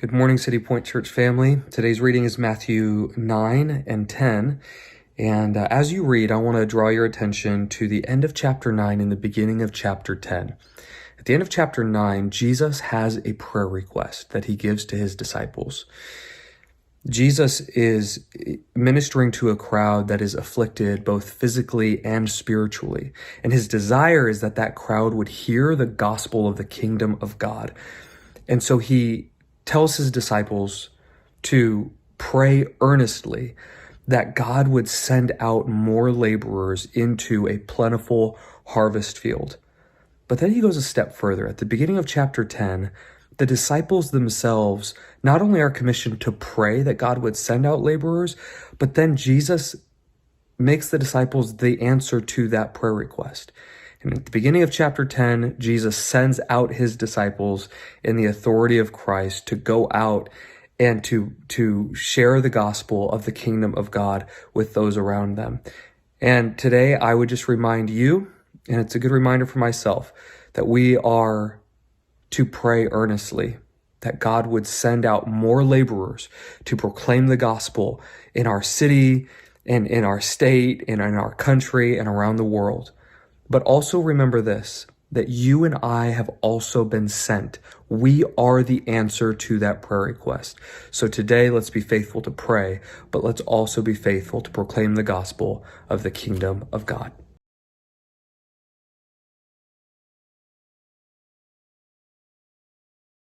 Good morning, City Point Church family. Today's reading is Matthew 9 and 10. And as you read, I want to draw your attention to the end of chapter 9 and the beginning of chapter 10. At the end of chapter 9, Jesus has a prayer request that he gives to his disciples. Jesus is ministering to a crowd that is afflicted both physically and spiritually. And his desire is that that crowd would hear the gospel of the kingdom of God. And so he tells his disciples to pray earnestly that God would send out more laborers into a plentiful harvest field. But then he goes a step further. At the beginning of chapter 10, the disciples themselves not only are commissioned to pray that God would send out laborers, but then Jesus makes the disciples the answer to that prayer request. And at the beginning of chapter 10, Jesus sends out his disciples in the authority of Christ to go out and to share the gospel of the kingdom of God with those around them. And today I would just remind you, and it's a good reminder for myself, that we are to pray earnestly, that God would send out more laborers to proclaim the gospel in our city and in our state and in our country and around the world. But also remember this, that you and I have also been sent. We are the answer to that prayer request. So today, let's be faithful to pray, but let's also be faithful to proclaim the gospel of the kingdom of God.